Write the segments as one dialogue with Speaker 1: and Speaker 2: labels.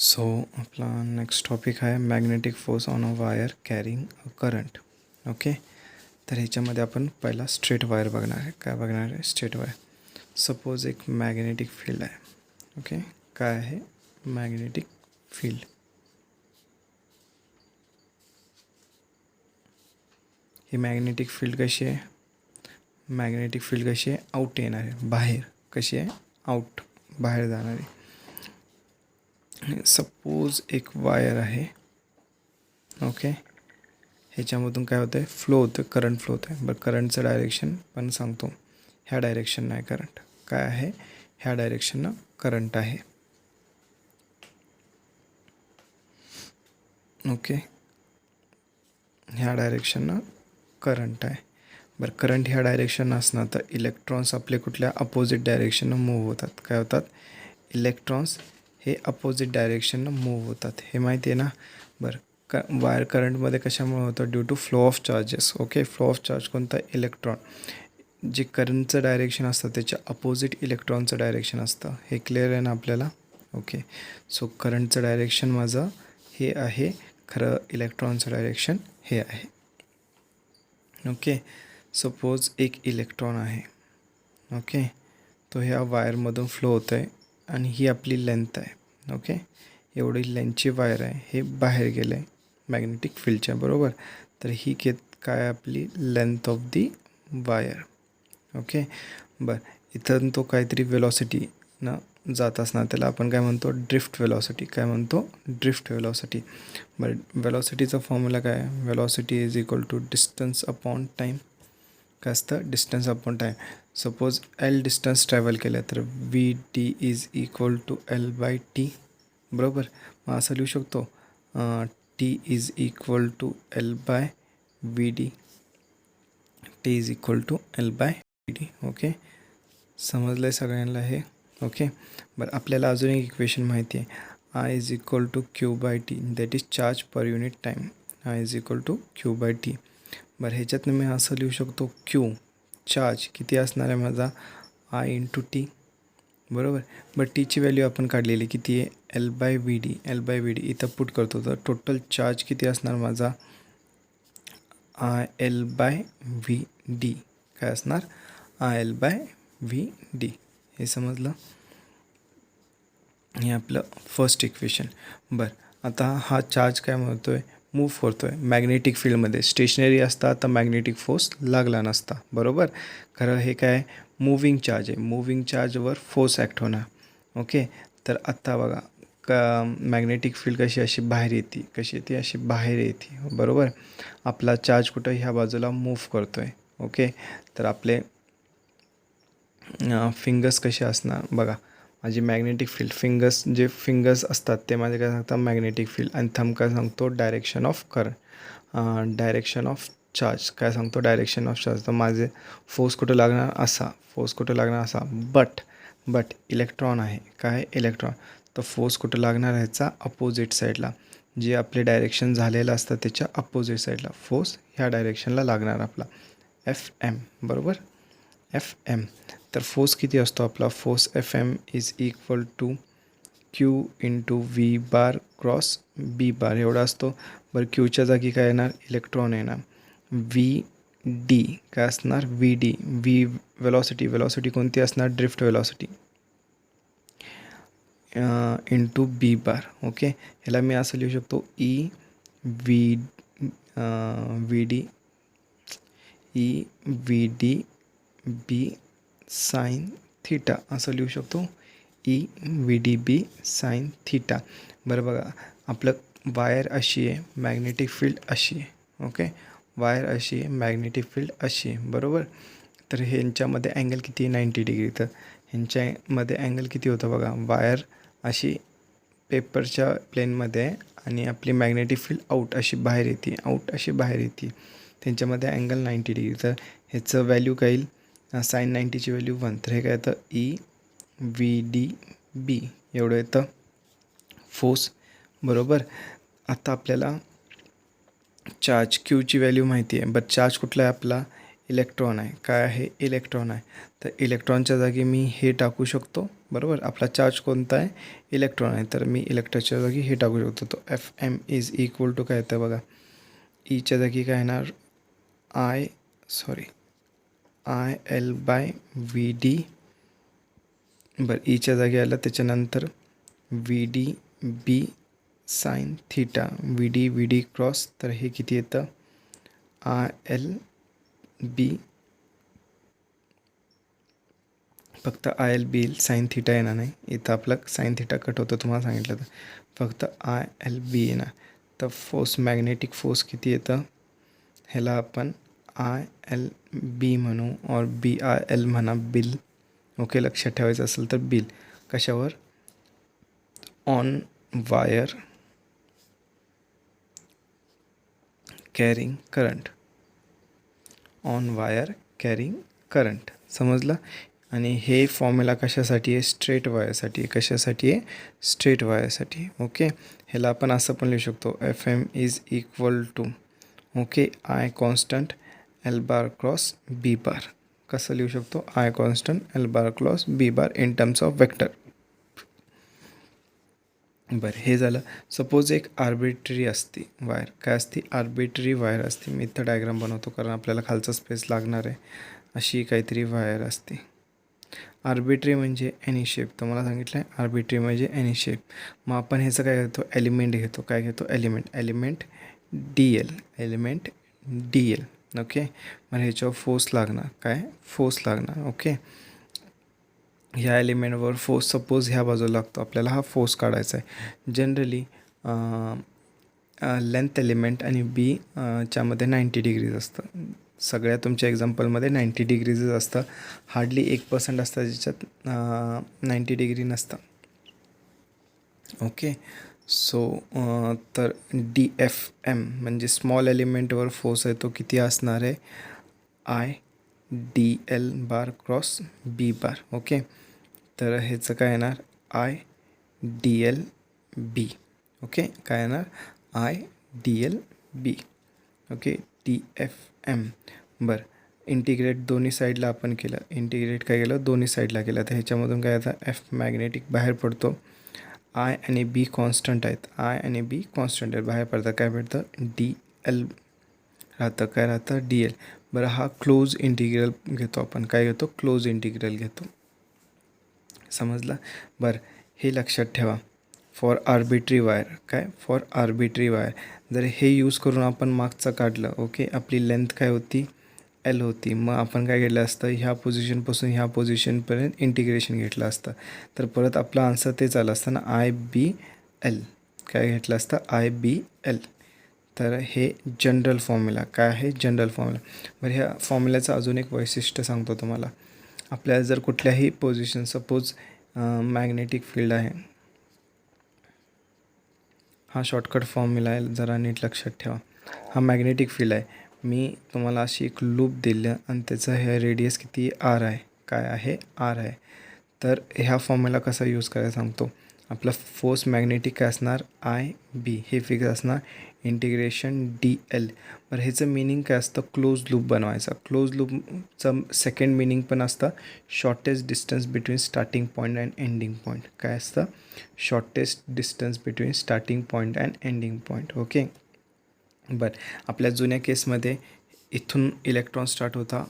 Speaker 1: So आपला next topic आहे magnetic force on a wire carrying a current. Okay, तर ह्याच्यामध्ये आपण पहिला स्ट्रेट वायर बघणार आहे. काय बघणार आहे? Straight wire. सपोज एक मॅग्नेटिक फील्ड आहे. ओके, काय आहे? Magnetic field. ही मॅग्नेटिक फील्ड कशी आहे? मॅग्नेटिक फील्ड कशी आहे? आउट येणार आहे, बाहेर. कशी आहे? आउट, बाहेर जाणारी. सपोज एक वायर आहे. ओके, ह्याच्यामधून काय होतं आहे? फ्लो होतं, करंट फ्लो होतं आहे. बरं, करंटचं डायरेक्शन पण सांगतो. ह्या डायरेक्शननं आहे करंट. काय आहे? ह्या डायरेक्शननं करंट आहे. ओके, ह्या डायरेक्शननं करंट आहे. बरं, करंट ह्या डायरेक्शन असणार तर इलेक्ट्रॉन्स आपले कुठल्या अपोजिट डायरेक्शननं मूव्ह होतात. काय होतात? इलेक्ट्रॉन्स हे अपोजिट डायरेक्शननं मूव्ह होतात. हे माहिती आहे ना? बरं, वायर करंटमध्ये कशामुळे होतं? Due to flow of charges. Okay, flow of charge कोणता? इलेक्ट्रॉन. जे करंटचं डायरेक्शन असतं त्याच्या अपोजिट इलेक्ट्रॉनचं डायरेक्शन असतं. हे क्लिअर आहे ना आपल्याला? ओके, सो करंटचं डायरेक्शन माझं हे आहे, खरं इलेक्ट्रॉनचं डायरेक्शन हे आहे. ओके, सपोज एक इलेक्ट्रॉन आहे. ओके, तो ह्या वायरमधून फ्लो होतो आहे आणि ही आपली लेंथ आहे. ओके, एवढी लेंथची वायर आहे. हे बाहेर गेलं आहे मॅग्नेटिक फील्डच्या, बरोबर. तर ही काय आपली length of the wire. Okay, बरं, इथं तो काहीतरी वेलॉसिटीनं जात असणार, त्याला आपण काय म्हणतो? Drift velocity. काय म्हणतो? Drift velocity. बरं, वेलॉसिटीचा फॉर्म्युला काय आहे? Velocity is equal to distance upon time. काय असतं? Distance upon time. Suppose L distance travel केलं तर V T is equal to L by T, बरोबर. मग असं लिहू शकतो, T is equal to L by V D. T is equal to L by V D. Okay, समजलं आहे सगळ्यांना हे? ओके, बरं, आपल्याला अजून एक इक्वेशन माहिती आहे. I is equal to Q by T, that is charge per unit time. I is equal to Q by T. बरं, ह्याच्यातनं मी असं लिहू शकतो, क्यू चार्ज किती असणार आहे माझा? आय इंटू टी, बरोबर. बट टीची व्हॅल्यू आपण काढलेली किती आहे? L by V D. L by V D इथं पुट करतो तर टोटल चार्ज किती असणार माझा? I L by V D. काय असणार? I L by V D. हे समजलं? हे आपलं फर्स्ट इक्वेशन. बरं, आता हा चार्ज काय म्हणतो आहे? मूव्ह करतो आहे मॅग्नेटिक फील्डमध्ये. स्टेशनरी असता तर मॅग्नेटिक फोर्स लागला नसता, बरोबर. खरं हे काय? मूव्हिंग चार्ज आहे. मूव्हिंग चार्जवर फोर्स ॲक्ट होणार. ओके, तर आत्ता बघा, मॅग्नेटिक फील्ड कशी अशी बाहेर येते. कशी येते? अशी बाहेर येते, बरोबर. आपला चार्ज कुठं? ह्या बाजूला मूव्ह करतो आहे. ओके, तर आपले फिंगर्स कसे असणार बघा. माझी मॅग्नेटिक फील्ड, फिंगर्स असतात ते माझे काय सांगतात? Magnetic field. आणि थंब काय सांगतो? Direction of current, direction of charge. काय सांगतो? Direction of charge. तर माझे फोर्स कुठं लागणार? असा. फोर्स कुठं लागणार? असा. बट इलेक्ट्रॉन आहे. काय? इलेक्ट्रॉन. तर फोर्स कुठं लागणार? ह्याचा अपोजिट साईडला. जे आपले डायरेक्शन झालेलं असतं त्याच्या अपोजिट साईडला फोर्स ह्या डायरेक्शनला लागणार आपला. एफ एम, बरोबर. F M. तर फोर्स किती असतो आपला? Force F M is equal to Q into V bar cross B bar एवढा असतो. बरं, क्यूच्या जागी काय येणार? इलेक्ट्रॉन येणार. व्ही डी काय असणार? V D. व्ही वेलॉसिटी कोणती असणार? Drift velocity into B bar. Okay, ह्याला मी असं लिहू शकतो, E V V D, E V D B sine theta असं लिहू शकतो. E V D B sine theta. बरं, बघा, आपलं वायर अशी आहे, मॅग्नेटिक फील्ड अशी आहे. ओके, वायर अशी आहे, मॅग्नेटिक फील्ड अशी आहे, बरोबर. तर ह्यांच्यामध्ये अँगल किती आहे? 90 डिग्री. तर ह्यांच्यामध्ये अँगल किती होतं बघा. वायर अशी पेपरच्या प्लेनमध्ये आहे आणि आपली मॅग्नेटिक फील्ड आऊट अशी बाहेर येते. त्यांच्यामध्ये अँगल 90 डिग्री. तर ह्याचं व्हॅल्यू काय येईल? साइन 90ची व्हॅल्यू 1. तर हे काय येतं? ई व्ही डी बी एवढं येतं फोर्स, बरोबर. आता आपल्याला चार्ज क्यूची व्हॅल्यू माहिती आहे. बट चार्ज कुठला आहे आपला? इलेक्ट्रॉन आहे. काय आहे? इलेक्ट्रॉन आहे. तर इलेक्ट्रॉनच्या जागी मी हे टाकू शकतो, बरोबर. आपला चार्ज कोणता आहे? इलेक्ट्रॉन आहे. तर मी इलेक्ट्रॉनच्या जागी हे टाकू शकतो. तो FM इज इक्वल टू काय येतं बघा, ईच्या जागी काय येणार? IL/VD. बरं, ईच्या जागी आलं, त्याच्यानंतर VD/B sine theta, VD cross. तर हे किती येतं? IL/B, फक्त IL/B साइन थीटा येणार नाही. इथं आपलं साइन थीटा कट होतं तुम्हाला सांगितलं तर. फक्त IL/B येणार. तर फोर्स, मॅग्नेटिक फोर्स किती येतं? ह्याला आपण IL/B म्हणू और BIL म्हणा, बिल. ओके, लक्षात ठेवायचं असेल तर बिल. कशावर? On wire carrying current. On wire carrying current, समजलं. आणि हे फॉर्म्युला कशासाठी आहे? स्ट्रेट वायरसाठी. कशासाठी आहे? स्ट्रेट वायरसाठी. ओके, ह्याला आपण असं पण लिहू शकतो, FM is equal to, okay, I constant L bar cross B bar. कसं लिहू शकतो? I constant L bar cross B bar in terms of vector. बरं, हे झालं. सपोज एक आर्बिट्री असती वायर. काय असती? आर्बिट्री वायर असते. मी इथं डायग्राम बनवतो कारण आपल्याला खालचा स्पेस लागणार आहे. अशी काहीतरी वायर असते. आर्बिट्री म्हणजे एनी शेप. तुम्हाला सांगितलं आहे आर्बिट्री म्हणजे एनी शेप. मग आपण ह्याचं काय घेतो? एलिमेंट घेतो. काय घेतो? Element DL. ओके, मग ह्याच्यावर फोर्स लागणार. काय? फोर्स लागणार. ओके, ह्या एलिमेंटवर फोर्स सपोज ह्या बाजूला लागतो. आपल्याला हा फोर्स काढायचा आहे. जनरली लेंथ एलिमेंट आणि बी च्यामध्ये 90 डिग्रीज असतं. सगळ्या तुमच्या एक्झाम्पलमध्ये 90 डिग्रीजच असतं. हार्डली 1% असतं ज्याच्यात 90 डिग्री नसतं. ओके, सो तर DFM म्हणजे स्मॉल एलिमेंटवर फोर्स आहे तो किती असणार आहे? IDL बार क्रॉस B बार. ओके, तर ह्याचं काय येणार? IDLB. ओके, काय येणार? IDLB. Okay, DFM. बरं, इंटिग्रेट दोन्ही साईडला आपण केलं. इंटिग्रेट काय केलं? दोन्ही साईडला केलं. तर ह्याच्यामधून काय येतं? F मॅग्नेटिक बाहेर पडतो. I आणि B कॉन्स्टंट आहेत. I आणि B कॉन्स्टंट आहेत, बाहेर पडतं. काय भेटतं? DL राहतं. काय राहतं? DL. बरं, हा क्लोज इंटिग्रल घेतो आपण. काय घेतो? क्लोज इंटिग्रल घेतो. समजलं. बरं, हे लक्षात ठेवा. For arbitrary wire. काय? For arbitrary wire. जर हे यूज करून आपण मागचं काढलं, ओके, आपली लेंथ काय होती? L होती. मग आपण काय घेतलं असतं? ह्या पोझिशनपासून ह्या पोझिशनपर्यंत इंटिग्रेशन घेतलं असतं. तर परत आपलं आन्सर तेच आलं असतं ना, IBL. काय घेतलं असतं? IBL. तर हे जनरल फॉर्म्युला. काय आहे? General formula. बरं, ह्या फॉर्म्युल्याचं अजून एक वैशिष्ट्य सांगतो तुम्हाला. आपल्याला जर कुठल्याही पोझिशन, सपोज मॅग्नेटिक फील्ड आहे. हा शॉर्टकट फॉर्म्युला आहे, जरा नीट लक्षात ठेवा. हा मॅग्नेटिक फील्ड आहे. मी तुम्हाला अशी एक लूप दिलं आणि त्याचं हे रेडियस किती? R आहे. काय आहे? R आहे. तर ह्या फॉर्म्युला कसा यूज करायला सांगतो. आपला फोर्स मॅग्नेटिक काय असणार? IB. हे फिक्स असणार इंटिग्रेशन DL. बरं, ह्याचं मिनिंग काय असतं? क्लोज लूप बनवायचा. क्लोज लूपचं सेकंड मिनिंग पण असतं shortest distance between starting point and ending point. काय असतं? Shortest distance between starting point and ending point. Okay, बरं, आपल्या जुन्या केसमध्ये इथून इलेक्ट्रॉन स्टार्ट होता,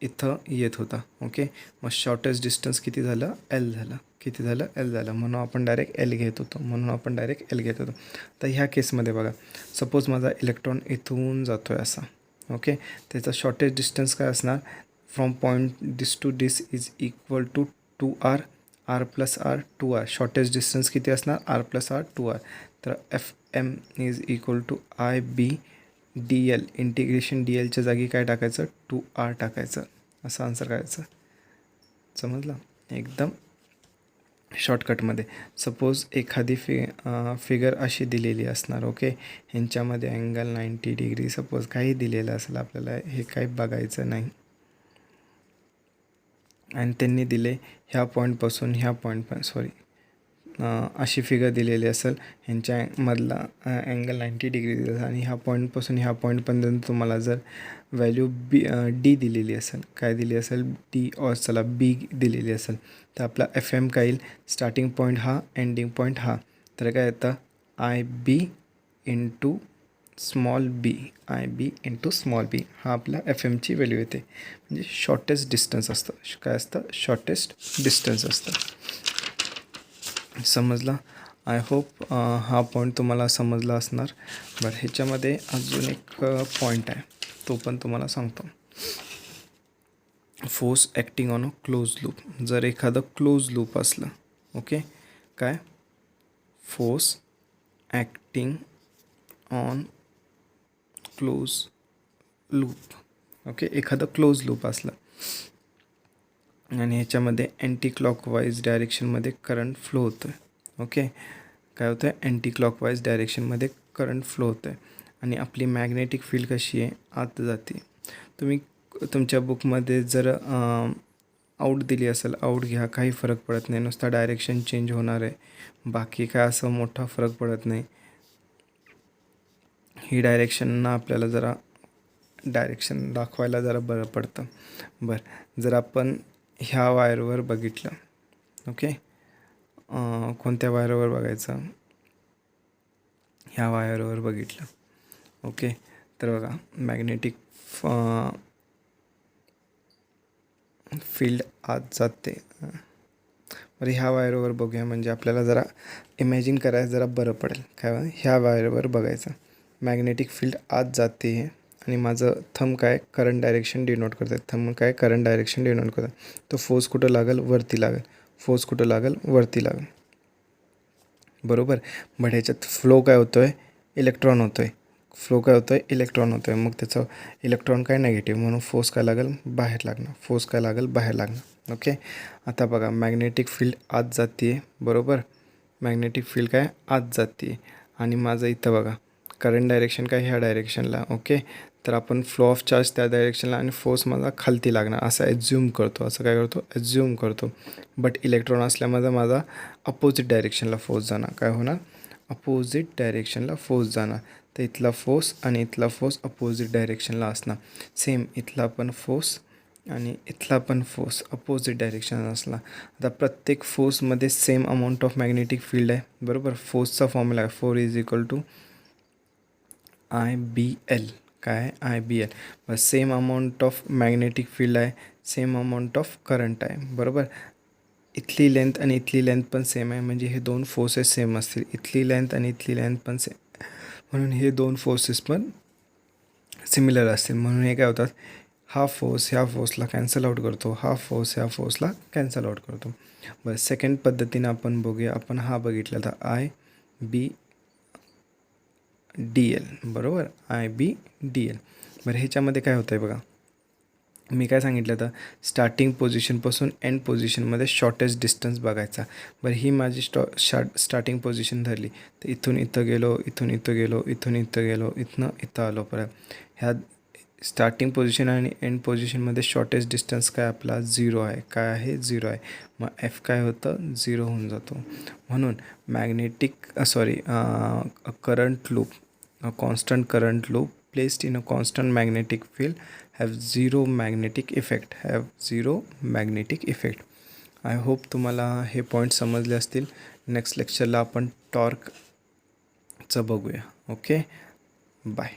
Speaker 1: इथं येत होता. ओके, मग शॉर्टेस्ट डिस्टन्स किती झालं? L झालं. किती झालं? L झालं. म्हणून आपण डायरेक्ट L घेत होतो. तर ह्या केसमध्ये बघा, सपोज माझा इलेक्ट्रॉन इथून जातो आहे असा. ओके, त्याचा शॉर्टेस्ट डिस्टन्स काय असणार? From point this to this is equal to 2R. R plus R 2R. Shortest distance किती असणार? R plus R 2R. तर FM is equal to IBDL. Integration DLच्या जागी काय टाकायचं? 2R टाकायचं. असं आन्सर करायचं. समजलं? एकदम शॉर्टकटमध्ये. सपोज एखादी फिगर अशी दिलेली असणार. ओके, ह्यांच्यामध्ये अँगल 90 डिग्री सपोज काही दिलेलं असेल, आपल्याला हे काही बघायचं नाही. आणि त्यांनी दिले ह्या पॉईंटपासून ह्या पॉईंटपर्यंत, अशी फिगर दिलेली असेल, ह्यांच्यामधला अँगल 90 डिग्री दिला असेल आणि ह्या पॉईंटपासून ह्या पॉईंटपर्यंत तुम्हाला जर व्हॅल्यू डी दिलेली असेल, काय दिली असेल, डी और चला बी दिलेली असेल, तर आपला FM काय येईल, स्टार्टिंग पॉईंट हा, एंडिंग पॉईंट हा, तर काय येतं IB इंटू स्मॉल बी, IB इंटू स्मॉल बी, हा आपला FMची व्हॅल्यू येते. म्हणजे शॉर्टेस्ट डिस्टन्स असतं. काय असतं, शॉर्टेस्ट डिस्टन्स असतं. समजला? आय होप हा पॉईंट तुम्हाला समजला असणार. बरं, ह्याच्यामध्ये अजून एक पॉईंट आहे, तो पण तुम्हाला सांगतो. Force acting on a close loop. जर एखादं क्लोज लूप असलं, ओके, काय, force acting on close loop, okay, एखादं क्लोज लूप असलं आणि ह्याच्यामध्ये अँटी क्लॉकवाईज डायरेक्शनमध्ये करंट फ्लो होतो आहे. ओके, काय होतं आहे, अँटी क्लॉकवाईज डायरेक्शनमध्ये करंट फ्लो होतं आहे आणि आपली मॅग्नेटिक फील्ड कशी आहे, आत जाते. तुम्ही तुमच्या बुकमध्ये जर आऊट दिली असेल, आऊट घ्या, काही फरक पडत नाही, नुसता डायरेक्शन चेंज होणार आहे, बाकी काय असं मोठा फरक पडत नाही. ही डायरेक्शननं आपल्याला जरा डायरेक्शन दाखवायला जरा बरं पडतं. बरं, जर आपण ह्या वायरवर बघितलं, ओके, कोणत्या वायरवर बघायचं, ह्या वायरवर बघितलं, ओके, तर बघा मॅग्नेटिक फील्ड आत जाते. बरं, ह्या वायरवर बघूया, म्हणजे आपल्याला जरा इमॅजिन करायला जरा बरं पडेल. काय, ह्या वायरवर बघायचं, मॅग्नेटिक फील्ड आत जाते आणि माझं थंब काय करंट डायरेक्शन डिनोट करतं, थंब काय करंट डायरेक्शन डिनोट करतं. तो फोर्स कुठं लागेल, वरती लागेल, फोर्स कुठं लागेल, वरती लागेल, बरोबर. बट ह्याच्यात फ्लो काय होतो आहे, इलेक्ट्रॉन होतो आहे, फ्लो काय होतो आहे, इलेक्ट्रॉन होतो आहे. मग त्याचं इलेक्ट्रॉन काय नेगेटिव्ह, म्हणून फोर्स काय लागेल, बाहेर लागणं, फोर्स काय लागेल, बाहेर लागणं. ओके, आता बघा मॅग्नेटिक फील्ड आत जाते आहे, बरोबर, मॅग्नेटिक फील्ड काय आत जाते आहे आणि माझं इथं बघा करंट डायरेक्शन काय ह्या डायरेक्शनला. ओके, तर आपण फ्लो ऑफ चार्ज त्या डायरेक्शनला आणि फोर्स माझा खालती लागणार असं ॲज्युम करतो, असं काय करतो, ॲज्युम करतो. बट इलेक्ट्रॉन असल्यामुळे माझा अपोजिट डायरेक्शनला फोर्स जाणार, काय होणार, अपोजिट डायरेक्शनला फोर्स जाणार. तर इथला फोर्स आणि इथला फोर्स अपोजिट डायरेक्शनला असणार. सेम इथला पण फोर्स आणि इथला पण फोर्स अपोजिट डायरेक्शन असला. आता प्रत्येक फोर्समध्ये same amount of magnetic field आहे, बरोबर. फोर्सचा फॉर्म्युला आहे 4 इज इक्वल टू IBL, काय, IBL. बस same amount of magnetic field आहे, सेम अमाऊंट ऑफ करंट आहे, बरोबर. इथली लेंथ आणि इथली लेंथ पण सेम आहे, म्हणजे हे दोन फोर्सेस सेम असतील, इथली लेंथ आणि इथली लेंथ पण सेम, म्हणून हे दोन फोर्सेस पण सिमिलर असतील. म्हणून हे काय होतात, हा फोर्स ह्या फोर्सला कॅन्सल आउट करतो, हा फोर्स ह्या फोर्सला कॅन्सल आउट करतो. बरं, सेकंड पद्धतीनं आपण बघूया. आपण हा बघितला तर IBDL, बरोबर, IBDL. बरं, ह्याच्यामध्ये काय होतं आहे बघा, मी काय सांगितलं तर स्टार्टिंग पोझिशनपासून एंड पोझिशनमध्ये शॉर्टेस्ट डिस्टन्स बघायचा. बरं, ही माझी स्टार्टिंग पोझिशन धरली, तर इथून इथं गेलो, इथून इथं गेलो, इथून इथं गेलो, इथनं इथं आलो परत. ह्या स्टार्टिंग पोझिशन आणि एंड पोझिशनमध्ये शॉर्टेस्ट डिस्टन्स काय आपला 0 आहे, काय आहे, 0 आहे. मग F काय होतं, 0 होऊन जातो. म्हणून current loop, constant current loop placed in a constant magnetic field have zero magnetic effect. I hope तुम्हाला हे पॉईंट समजले असतील. नेक्स्ट लेक्चरला आपण टॉर्कचं बघूया. Okay, bye.